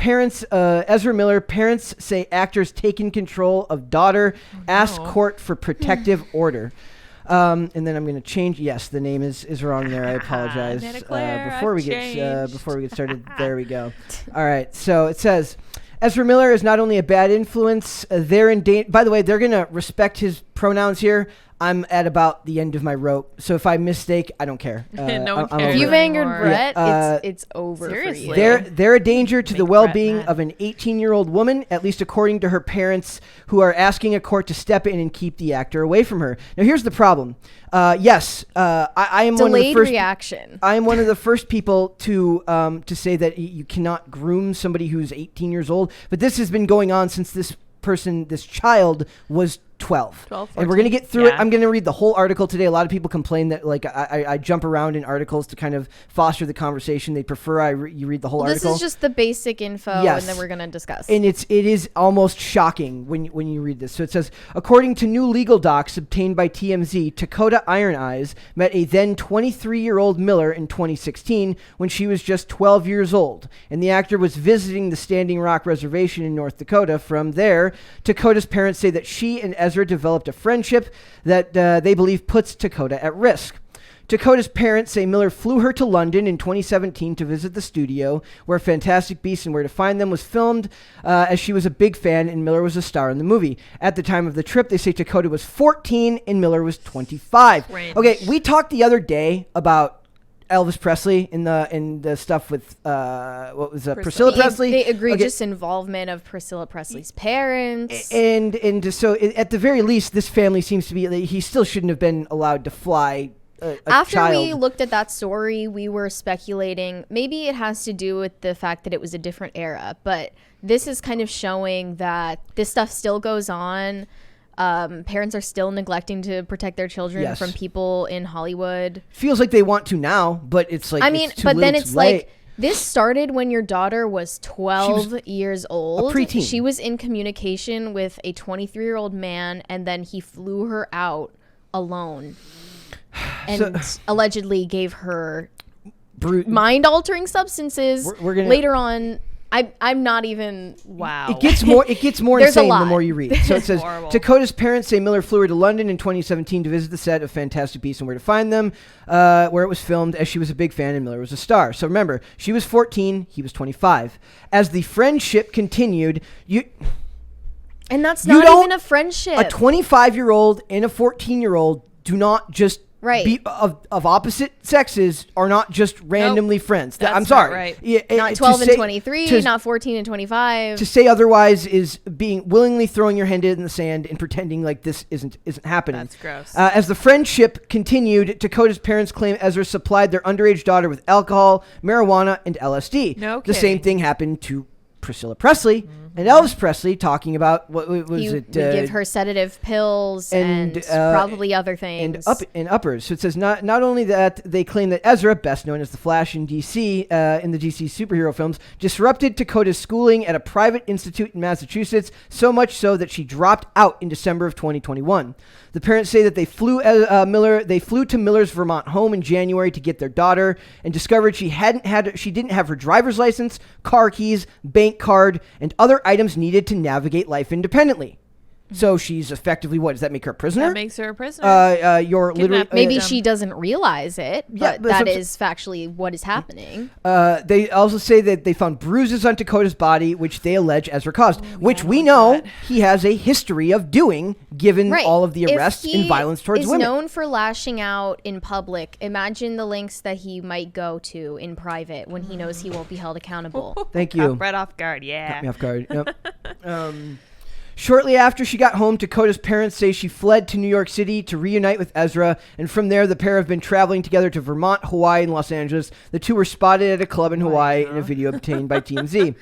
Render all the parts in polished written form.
Ezra Miller, parents say actors taken control of daughter, ask court for protective order. And then I'm going to change. Yes, the name is wrong there. I apologize. Before we get started, there we go. All right. So it says, Ezra Miller is not only a bad influence. They're in danger. By the way, they're going to respect his pronouns here. I'm at about the end of my rope, so if I mistake, I don't care. No one cares. If you've angered Brett, it's over seriously. for you. They're a danger to the well-being of an 18-year-old woman, at least according to her parents, who are asking a court to step in and keep the actor away from her. Now, here's the problem. I am one of the first reaction. I am one of the first people to say that you cannot groom somebody who's 18 years old, but this has been going on since this child was 12. And we're going to get through it. I'm going to read the whole article today. A lot of people complain that like I jump around in articles to kind of foster the conversation. They prefer you read the whole article. This is just the basic info, and then we're going to discuss. And it is almost shocking when you read this. So it says, according to new legal docs obtained by TMZ, Dakota Iron Eyes met a then 23-year-old Miller in 2016 when she was just 12 years old. And the actor was visiting the Standing Rock Reservation in North Dakota. From there, Dakota's parents say that she and Ezra developed a friendship that they believe puts Dakota at risk. Dakota's parents say Miller flew her to London in 2017 to visit the studio where Fantastic Beasts and Where to Find Them was filmed, as she was a big fan and Miller was a star in the movie. At the time of the trip, they say Dakota was 14 and Miller was 25. Range. Okay, we talked the other day about Elvis Presley in the stuff with Priscilla Presley. The egregious involvement of Priscilla Presley's parents. And so at the very least, this family seems to be, he still shouldn't have been allowed to fly After child. we looked at that story, we were speculating maybe it has to do with the fact that it was a different era, but this is kind of showing that this stuff still goes on. Parents are still neglecting to protect their children from people in Hollywood. Feels like they want to now, but it's like, it's too but little, then too it's late. like, this started when your daughter was 12 years old. A preteen. She was in communication with a 23-year-old man, and then he flew her out alone and allegedly gave her mind-altering substances. We're gonna, later on. I'm not even. Wow. It gets more insane the more you read. So it says, horrible. Dakota's parents say Miller flew her to London in 2017 to visit the set of Fantastic Beasts and Where to Find Them, where it was filmed, as she was a big fan and Miller was a star. So remember, she was 14, he was 25. As the friendship continued, and that's not even a friendship. A 25-year-old and a 14-year-old do not just be of opposite sexes are not just randomly friends. I'm sorry. Right. Not 12 and 23, not 14 and 25. To say otherwise is being willingly throwing your hand in the sand and pretending like this isn't happening. That's gross. As the friendship continued, Dakota's parents claim Ezra supplied their underage daughter with alcohol, marijuana, and LSD. No The kidding. same thing happened to Priscilla Presley and Elvis Presley, talking about what was he it? would give her sedative pills and probably other things. And uppers. So it says not only that, they claim that Ezra, best known as the Flash in DC, in the DC superhero films, disrupted Dakota's schooling at a private institute in Massachusetts, so much so that she dropped out in December of 2021. The parents say that they flew to Miller's Vermont home in January to get their daughter and discovered she didn't have her driver's license, car keys, bank card, and other items needed to navigate life independently. So she's effectively, what does that make her a prisoner? That makes her a prisoner. You're literally maybe she doesn't realize it, but that is factually what is happening. They also say that they found bruises on Dakota's body, which they allege Ezra caused, which we know he has a history of doing, given all of the arrests and violence towards women. He's known for lashing out in public. Imagine the lengths that he might go to in private when he knows he won't be held accountable. Thank you. Caught right off guard, Caught me off guard. Yep. Shortly after she got home, Dakota's parents say she fled to New York City to reunite with Ezra, and from there the pair have been traveling together to Vermont, Hawaii, and Los Angeles. The two were spotted at a club in Hawaii in a video obtained by TMZ.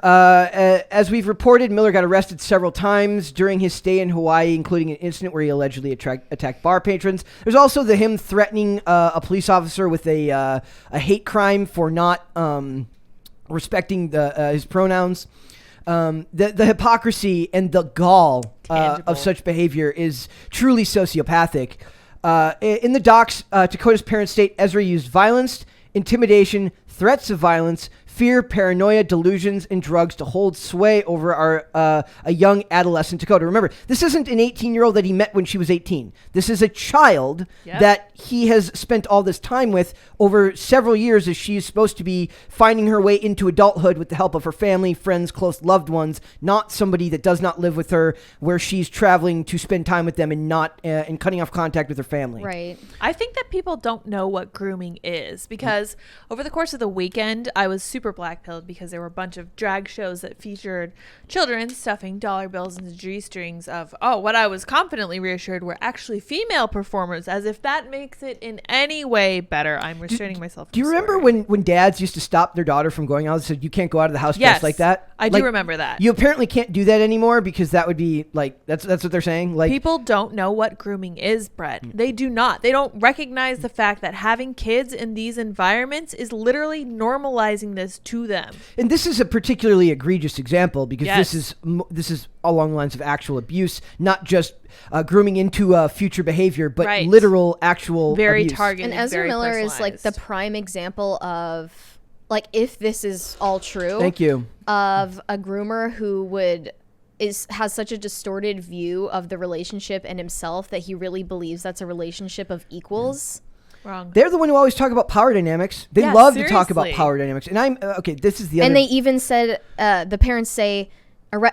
As we've reported, Miller got arrested several times during his stay in Hawaii, including an incident where he allegedly attacked bar patrons. There's also him threatening a police officer with a hate crime for not respecting his pronouns. The hypocrisy and the gall of such behavior is truly sociopathic. In the docs, Dakota's parents state Ezra used violence, intimidation, threats of violence, fear, paranoia, delusions, and drugs to hold sway over a young adolescent Dakota. Remember, this isn't an 18-year-old that he met when she was 18. This is a child that he has spent all this time with over several years as she is supposed to be finding her way into adulthood with the help of her family, friends, close loved ones, not somebody that does not live with her, where she's traveling to spend time with them and not and cutting off contact with her family. Right. I think that people don't know what grooming is because over the course of the weekend, I was super black-pilled because there were a bunch of drag shows that featured children stuffing dollar bills into G-strings of, what I was confidently reassured were actually female performers, as if that makes it in any way better. I'm restraining myself. Do you remember when dads used to stop their daughter from going out and said, you can't go out of the house dressed like that? I do remember that. You apparently can't do that anymore because that would be like, that's what they're saying. Like, people don't know what grooming is, Brett. They do not. They don't recognize the fact that having kids in these environments is literally normalizing this to them. And this is a particularly egregious example because this is along the lines of actual abuse, not just grooming into future behavior, but literal actual very abuse. Targeted. And Ezra Miller is like the prime example of, like, if this is all true. Thank you. Of a groomer who has such a distorted view of the relationship and himself that he really believes that's a relationship of equals. Wrong. They're the one who always talk about power dynamics. They love to talk about power dynamics. And I'm okay. This is the other. And they even said the parents say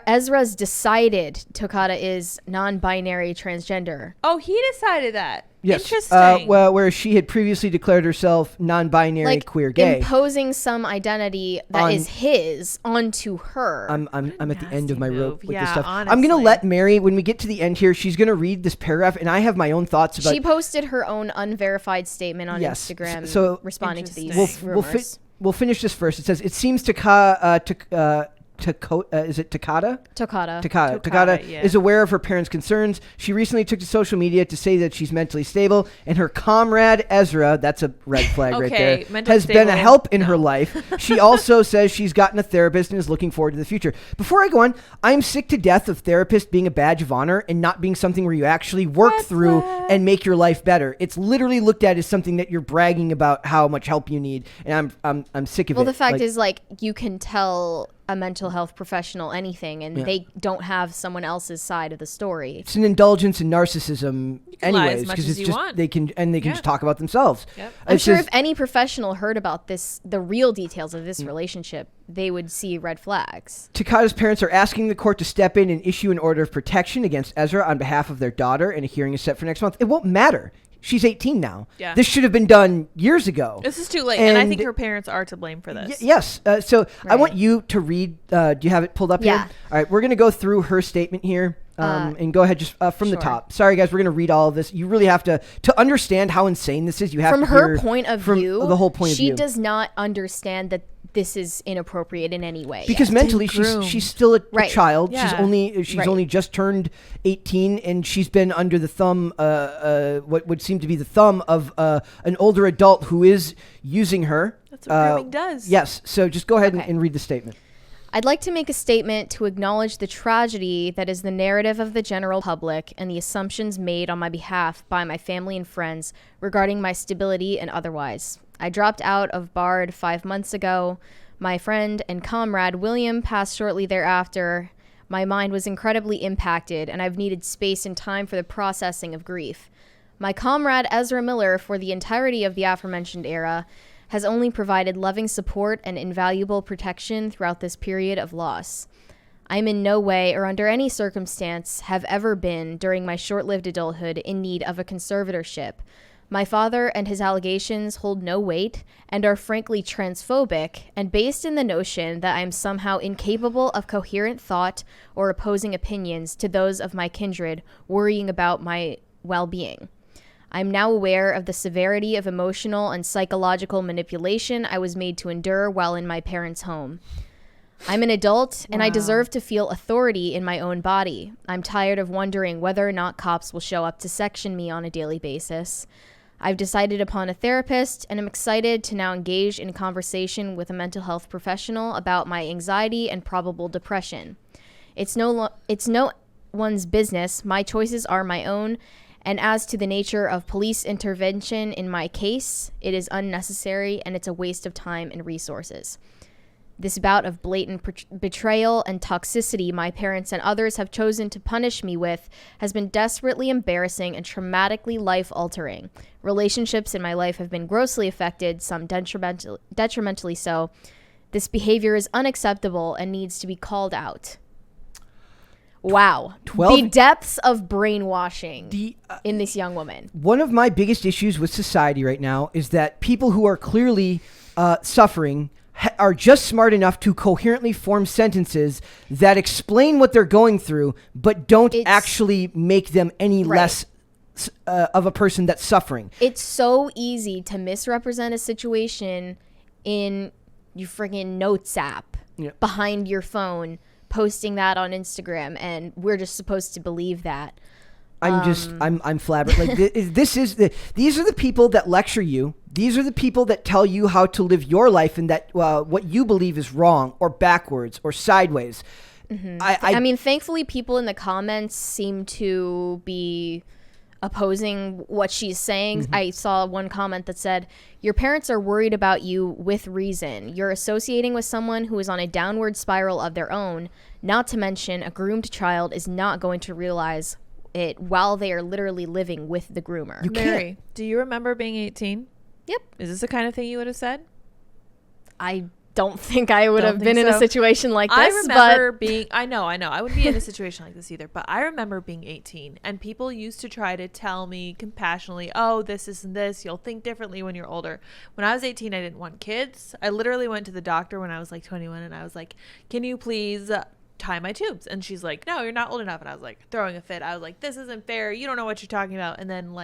Ezra's decided Takata is non-binary transgender. Oh, he decided that. Yes. Interesting. Well, whereas she had previously declared herself non-binary, like, queer, gay, imposing some identity that is his onto her. I'm at the end of my rope with this stuff. Honestly. I'm gonna let Mary, when we get to the end here, she's gonna read this paragraph, and I have my own thoughts about. She posted her own unverified statement on Instagram, so responding to these rumors. We'll finish this first. It says it seems is it Takata? Takata is aware of her parents' concerns. She recently took to social media to say that she's mentally stable, and her comrade Ezra, that's a red flag right there, has been a help in her life. She also says she's gotten a therapist and is looking forward to the future. Before I go on, I'm sick to death of therapists being a badge of honor and not being something where you actually work through and make your life better. It's literally looked at as something that you're bragging about how much help you need, and I'm sick of it. Well, the fact is, like, you can tell a mental health professional anything, and they don't have someone else's side of the story. It's an indulgence in narcissism, anyways, because it's just they can just talk about themselves. Yep. I'm sure if any professional heard about the real details of this relationship, they would see red flags. Takata's parents are asking the court to step in and issue an order of protection against Ezra on behalf of their daughter, and a hearing is set for next month. It won't matter. She's 18 now. Yeah. This should have been done years ago. This is too late, and I think her parents are to blame for this. Yes. So I want you to read. Do you have it pulled up here? All right. We're going to go through her statement here. And go ahead just from the top. Sorry, guys. We're going to read all of this. You really have to understand how insane this is. You have from to her hear point of from view. The whole point of view. She does not understand that this is inappropriate in any way. Because mentally she's still a child. Yeah. She's only just turned 18, and she's been under the thumb, what would seem to be the thumb of an older adult who is using her. That's what grooming does. Yes. So just go ahead and read the statement. I'd like to make a statement to acknowledge the tragedy that is the narrative of the general public and the assumptions made on my behalf by my family and friends regarding my stability and otherwise. I dropped out of BARD 5 months ago. My friend and comrade William passed shortly thereafter. My mind was incredibly impacted, and I've needed space and time for the processing of grief. My comrade Ezra Miller, for the entirety of the aforementioned era, has only provided loving support and invaluable protection throughout this period of loss. I am in no way or under any circumstance have ever been, during my short-lived adulthood, in need of a conservatorship. My father and his allegations hold no weight and are frankly transphobic and based in the notion that I am somehow incapable of coherent thought or opposing opinions to those of my kindred worrying about my well-being. I am now aware of the severity of emotional and psychological manipulation I was made to endure while in my parents' home. I'm an adult, and I deserve to feel authority in my own body. I'm tired of wondering whether or not cops will show up to section me on a daily basis. I've decided upon a therapist, and am excited to now engage in conversation with a mental health professional about my anxiety and probable depression. It's no one's business. My choices are my own, and as to the nature of police intervention in my case, it is unnecessary and it's a waste of time and resources. This bout of blatant betrayal and toxicity my parents and others have chosen to punish me with has been desperately embarrassing and traumatically life-altering. Relationships in my life have been grossly affected, some detrimentally so. This behavior is unacceptable and needs to be called out. Wow. The depths of brainwashing in this young woman. One of my biggest issues with society right now is that people who are clearly suffering are just smart enough to coherently form sentences that explain what they're going through, but don't actually make them any less of a person that's suffering. It's so easy to misrepresent a situation in your friggin' notes app behind your phone, posting that on Instagram, and we're just supposed to believe that. I'm flabbergasted. Like these are the people that lecture you. These are the people that tell you how to live your life and that what you believe is wrong or backwards or sideways. Mm-hmm. I mean, thankfully, people in the comments seem to be opposing what she's saying. Mm-hmm. I saw one comment that said, "Your parents are worried about you with reason. You're associating with someone who is on a downward spiral of their own. Not to mention, a groomed child is not going to realize it while they are literally living with the groomer." Mary, do you remember being 18? Yep. Is this the kind of thing you would have said? I don't think I would have been in a situation like this. I remember being, I know. I wouldn't be in a situation like this either, but I remember being 18 and people used to try to tell me compassionately, oh, this isn't this. You'll think differently when you're older. When I was 18, I didn't want kids. I literally went to the doctor when I was like 21 and I was like, can you please tie my tubes? And she's like, no, you're not old enough. And I was like throwing a fit. I was like, this isn't fair. You don't know what you're talking about. And then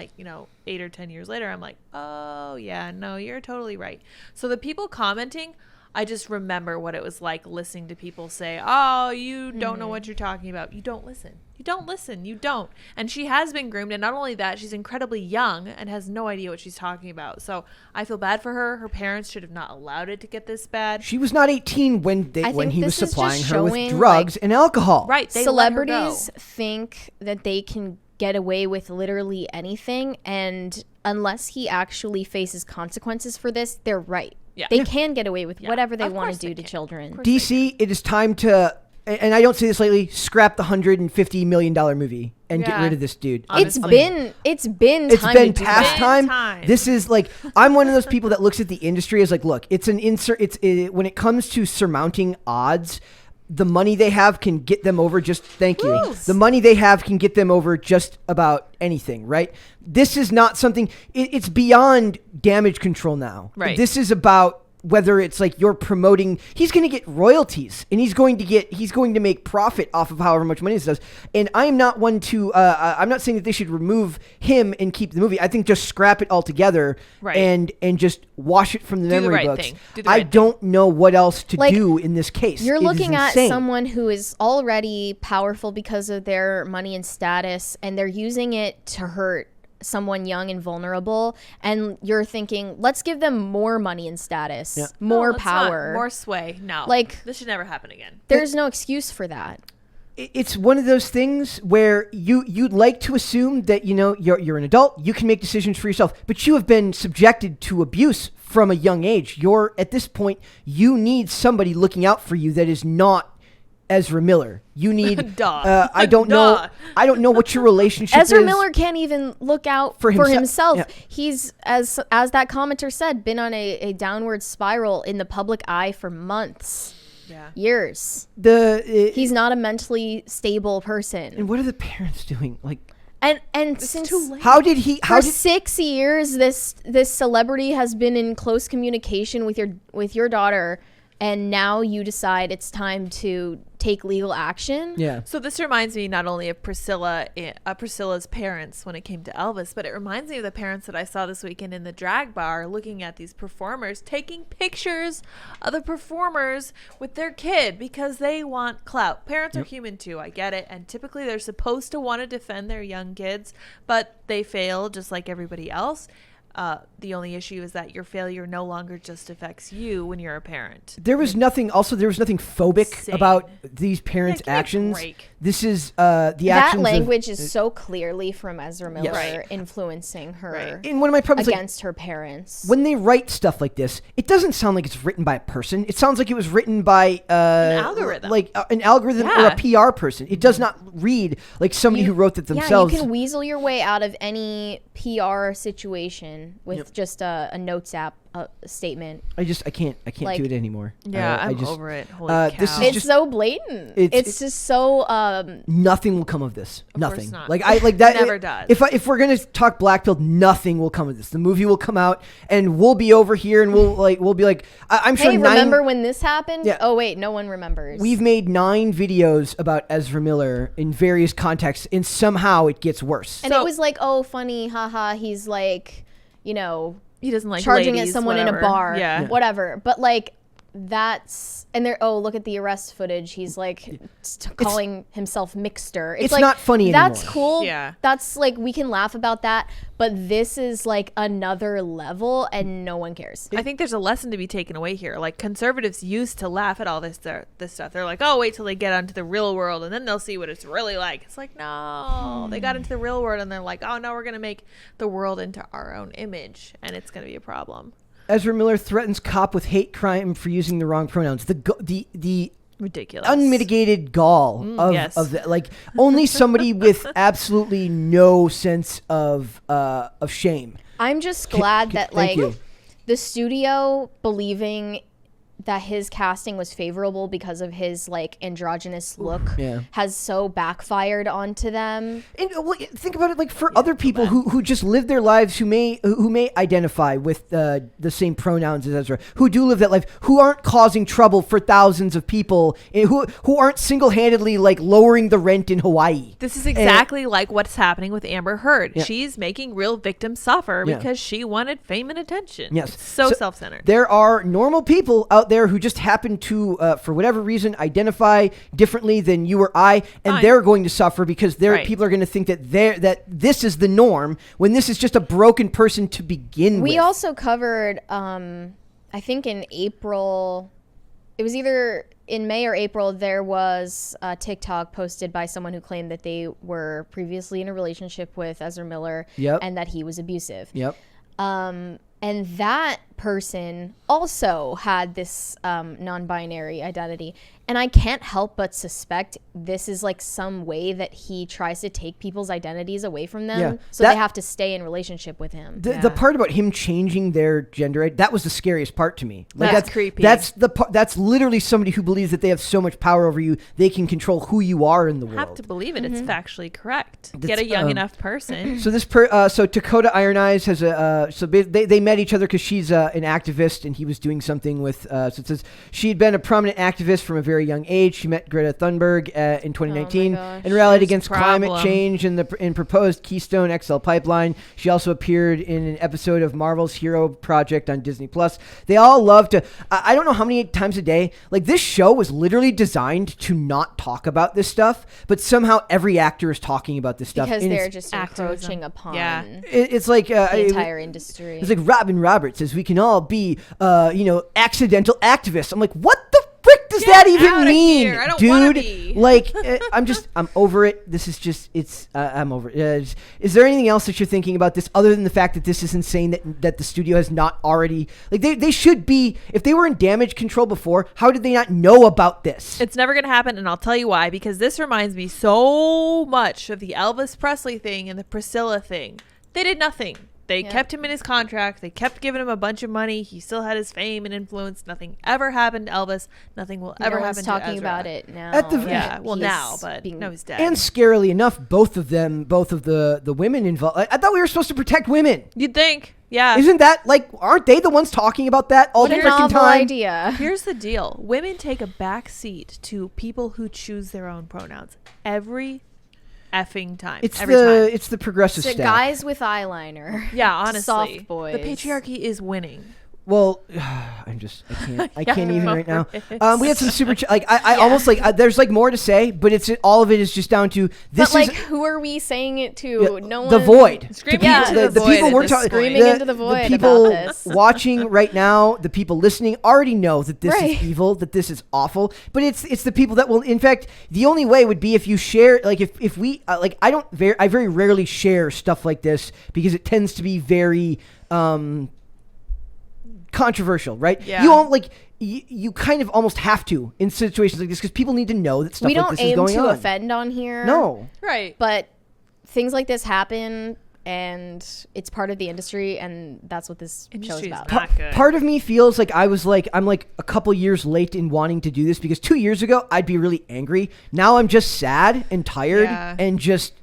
8 or 10 years later, I'm like, oh yeah, no, you're totally right. So the people commenting, I just remember what it was like listening to people say, oh, you don't know what you're talking about. You don't listen. You don't. And she has been groomed. And not only that, she's incredibly young and has no idea what she's talking about. So I feel bad for her. Her parents should have not allowed it to get this bad. She was not 18 when he was supplying her with drugs and alcohol. Right. Celebrities think that they can get away with literally anything. And unless he actually faces consequences for this, they're right. Yeah. They can get away with whatever they want to do to children. DC, it is time to, and I don't say this lately, scrap the $150 million movie and get rid of this dude. It's been past time. This is like, I'm one of those people that looks at the industry as like, look, it's an insert. When it comes to surmounting odds, the money they have can get them over the money they have can get them over just about anything, right? This is not something, it's beyond damage control now. Right. This is about whether it's like you're promoting, he's going to get royalties and he's going to make profit off of however much money this does. And I am not one to, I'm not saying that they should remove him and keep the movie. I think just scrap it altogether and just wash it from the memory books. I don't know what else to do in this case. You're looking at someone who is already powerful because of their money and status, and they're using it to hurt someone young and vulnerable, and you're thinking, let's give them more money and status, more power, more sway. No, this should never happen again. There's no excuse for that. It's one of those things where you'd like to assume that you're an adult, you can make decisions for yourself, but you have been subjected to abuse from a young age. You're at this point, you need somebody looking out for you that is not Ezra Miller. You need I don't know what your relationship Ezra is. Miller can't even look out for himself. Yeah. He's, as that commenter said, been on a downward spiral in the public eye for months. Years. He's not a mentally stable person. And what are the parents doing? And since how did 6 years this celebrity has been in close communication with your daughter, and now you decide it's time to take legal action? Yeah. So this reminds me not only of Priscilla's parents when it came to Elvis, but it reminds me of the parents that I saw this weekend in the drag bar looking at these performers, taking pictures of the performers with their kid because they want clout. Parents are human too, I get it. And typically they're supposed to want to defend their young kids, but they fail just like everybody else. The only issue is that your failure no longer just affects you when you're a parent. There was nothing phobic Insane. about these parents' Yeah, give me a actions. break. This is the That actions language is so clearly from Ezra Miller Right. influencing her Right. And one of my problems, against her parents. when they write stuff like this, it doesn't sound like it's written by a person. It sounds like it was written by An algorithm. like an algorithm or a PR person. It does not read like somebody who wrote it themselves. Yeah, you can weasel your way out of any PR situation with just a notes app statement. I can't Like- do it anymore. Yeah, I I'm just, over it. Holy cow. this is It's just- so blatant. It's just so nothing will come of this. Of course Nothing. not. Like I like that. Never does. If we're gonna talk Black Pill, nothing will come of this. The movie will come out, and we'll be over here, and we'll be like, I'm sure. hey, remember when this happened? Yeah. Oh wait, no one remembers. We've made 9 videos about Ezra Miller in various contexts, and somehow it gets worse. and So- it was like, oh, funny, haha. He's like, you know, he doesn't like charging ladies, at someone in whatever. a bar, Yeah. whatever. But like, that's and they're look at the arrest footage. He's like calling himself Mixter. It's like, not funny That's anymore. cool. Yeah. That's like we can laugh about that, but this is like another level, and no one cares. I think there's a lesson to be taken away here. Like conservatives used to laugh at all this stuff. They're like, oh, wait till they get onto the real world and then they'll see what it's really like. It's like, no, they got into the real world and they're like, oh, no, we're going to make the world into our own image and it's going to be a problem. Ezra Miller threatens cop with hate crime for using the wrong pronouns. The Ridiculous. unmitigated gall yes. of that. Like only somebody with absolutely no sense of shame. I'm just glad that Thank like you. the studio believing that his casting was favorable because of his like androgynous look Yeah. has so backfired onto them. And think about it, like for other people who just live their lives, who may identify with the same pronouns as Ezra, who do live that life, who aren't causing trouble for thousands of people, and who aren't single-handedly like lowering the rent in Hawaii. This is exactly like what's happening with Amber Heard. Yeah. She's making real victims suffer Yeah. because she wanted fame and attention. Yes. It's so So self-centered. There are normal people out there who just happen to, for whatever reason, identify differently than you or I, and Fine. they're going to suffer because Right. people are going to think that this is the norm when this is just a broken person to begin with. We also covered I think in April, it was either in May or April, there was a TikTok posted by someone who claimed that they were previously in a relationship with Ezra Miller Yep. and that he was abusive. Yep. And that person also had this non-binary identity. And I can't help but suspect this is like some way that he tries to take people's identities away from them. Yeah. So That- they have to stay in relationship with him. The part about him changing their gender, that was the scariest part to me. Like That's creepy. That's literally somebody who believes that they have so much power over you, they can control who you are in the world. Have to believe it. It's factually correct. Get That's, a young enough person. So so Dakota Iron Eyes has they met each other because she's an activist and he was doing something with. So it says she had been a prominent activist from a very young age. She met Greta Thunberg in 2019 gosh. and rallied There's against a problem. climate change and the proposed Keystone XL pipeline. She also appeared in an episode of Marvel's Hero Project on Disney Plus. They all love to. I don't know how many times a day. Like this show was literally designed to not talk about this stuff, but somehow every actor is talking about this stuff. Because and they're it's- just activism. encroaching upon Yeah. it's like the entire industry. it's like Robin Roberts says we can all be, accidental activists. I'm like, what the frick does that even outta mean, here. I don't wanna dude? be. Like, I'm over it. This is just, I'm over it. Is there anything else that you're thinking about this other than the fact that this is insane that the studio has not already, like, they should be, if they were in damage control before, how did they not know about this? It's never going to happen, and I'll tell you why. Because this reminds me so much of the Elvis Presley thing and the Priscilla thing. They did nothing. They kept him in his contract. They kept giving him a bunch of money. He still had his fame and influence. Nothing ever happened to Elvis. Nothing will ever Everyone's happen to talking Ezra. about it now. At the- Yeah, well, He's now, but being- no, he's dead. And scarily enough, both of the women involved, I thought we were supposed to protect women. You'd think, yeah. Isn't that, like, aren't they the ones talking about that all What the a freaking novel time? idea. Here's the deal. Women take a back seat to people who choose their own pronouns every effing time. It's every time. the progressive So stack. guys with eyeliner. Yeah, honestly. Soft boys. The patriarchy is winning. Well, I can't even right now. We had some super, I Yeah. almost there's like more to say, but all of it is just down to this But like, is who are we saying it to? No one. the void. Screaming Yeah. into the, the void people at we're this talking, point. Screaming into the void the people about this. watching right now, the people listening already know that this Right. is evil, that this is awful. But it's the people that will. In fact, the only way would be if you share, like if we I very rarely share stuff like this because it tends to be very controversial, right? Yeah. You won't you kind of almost have to in situations like this because people need to know that stuff We like don't this is aim going to on. offend on here. No. Right. But things like this happen, and it's part of the industry, and that's what this show's Industry is about. not good. Part of me feels like I'm a couple years late in wanting to do this because 2 years ago I'd be really angry. Now I'm just sad and tired Yeah. and just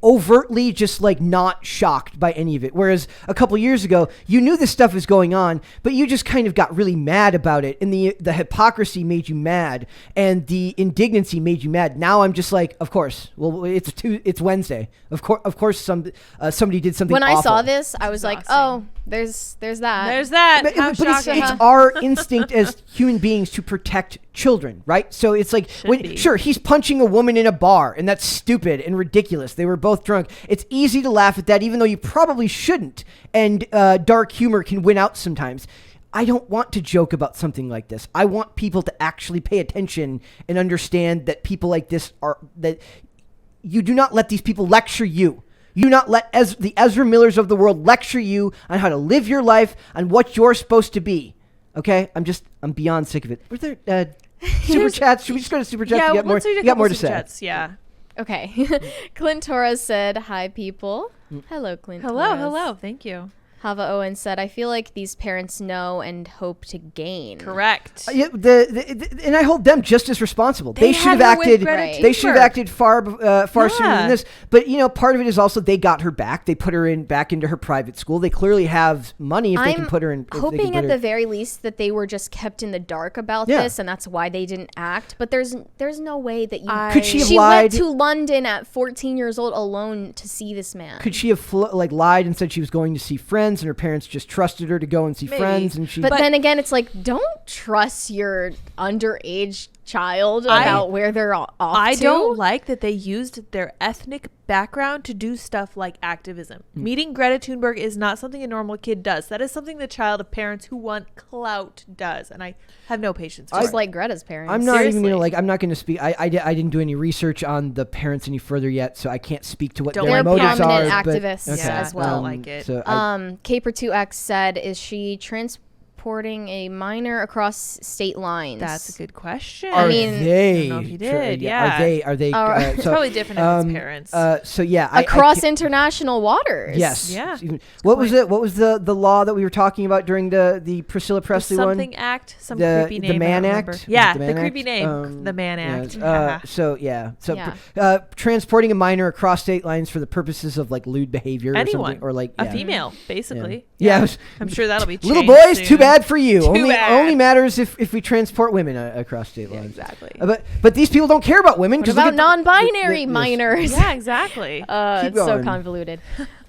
overtly just like not shocked by any of it. Whereas a couple years ago, you knew this stuff was going on, but you just kind of got really mad about it. And the hypocrisy made you mad and the indignancy made you mad. Now I'm just like, of course, well, it's Wednesday. Of course, somebody did something When awful. I saw this, I was like, Exhausting. oh, there's that. There's that. But, How but it's shocking. our instinct as human beings to protect children, right? So it's like, be. sure, he's punching a woman in a bar, and that's stupid and ridiculous. They were both drunk. It's easy to laugh at that, even though you probably shouldn't. And dark humor can win out sometimes. I don't want to joke about something like this. I want people to actually pay attention and understand that people like this that you do not let these people lecture you. You do not let the Ezra Millers of the world lecture you on how to live your life, on what you're supposed to be. Okay? I'm beyond sick of it. Were there super chats? Should we just go to super chats? Yeah, You got more, let's read a you got couple more to super say. chats. Yeah. Okay. Clint Torres said, hi, people. Hello, Clint Torres. Hello. Thank you. Hava Owen said, I feel like these parents know and hope to gain. Correct. Yeah, and I hold them just as responsible. They should have had her with acted. Greta They should have Thunberg. acted far sooner Yeah. than this. But part of it is also they got her back. They put her back into her private school. They clearly have money if they can put her in. Hoping at the very least that they were just kept in the dark about Yeah. this, and that's why they didn't act. But there's no way that you. Could she have She lied? went to London at 14 years old alone to see this man. Could she have lied and said she was going to see friends, and her parents just trusted her to go and see Maybe. friends, and she? But then again, it's like, don't trust your underage child about where they're off I to. don't like that they used their ethnic background to do stuff like activism. Meeting Greta Thunberg is not something a normal kid does. That is something the child of parents who want clout does, and I have no patience for Just it. like Greta's parents. I'm not even Seriously. gonna I'm not gonna speak. I didn't do any research on the parents any further yet, so I can't speak to what Don't their They're motives are. prominent but- activists okay. as well. I don't like it. So Caper2X said, is she transporting a minor across state lines? That's a good question. Are mean- they? I don't know if you Sure, did, Are they? It's probably different if it's parents. So yeah, Across international waters. Yes. Yeah. What was it? What was the law that we were talking about during the Priscilla Presley one? Something Act, some The creepy name. Mann I don't remember. Act? Was Yeah, it the the Mann creepy Act? name, the Mann Act. Yes. So yeah. So Yeah. transporting a minor across state lines for the purposes of like lewd behavior or Anyone, something, or like a yeah. female, basically. Yeah. Yeah. I'm sure that'll be Little changed boys, soon. too bad for you. Only bad. matters if we transport women across state lines. Exactly. But these people don't care about women. What 'cause about look at non-binary this. minors? Yeah, exactly. Keep It's so going. convoluted.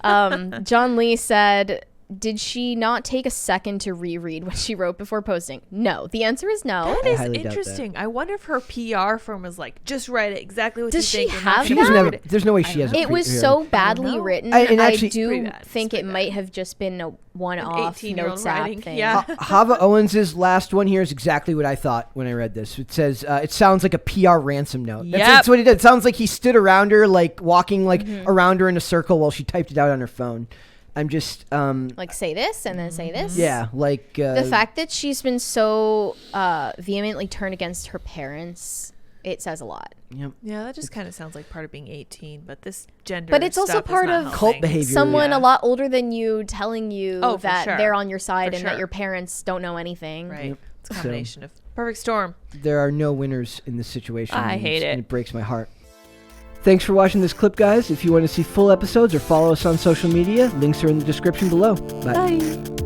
John Lee said, did she not take a second to reread what she wrote before posting? No. The answer is no. That I is highly doubt that. interesting. I wonder if her PR firm was like, just write it exactly what Does you she think. have She that? doesn't have. There's no way she has. a It was pre- so badly know. written. And I actually- do Pretty bad. think It's it pretty might bad. have just been a one-off 18-year-old notes app writing. thing. Yeah. Hava Owens's last one here is exactly what I thought when I read this. It says it sounds like a PR ransom note. That's what it did. It sounds like he stood around her, like walking like around her in a circle while she typed it out on her phone. I'm just Like, say this and then say this. yeah, like The fact that she's been so vehemently turned against her parents, it says a lot. Yep. Yeah, that just kind of sounds like part of being 18, but this gender But it's also stuff is part not of helping. cult behavior. Someone Yeah. a lot older than you telling you Oh, for that sure. they're on your side For and that sure. your parents don't know anything. Right. Yep. It's a combination of perfect storm. There are no winners in this situation. I and hate it's- it. and it breaks my heart. Thanks for watching this clip, guys. If you want to see full episodes or follow us on social media, links are in the description below. Bye. Bye.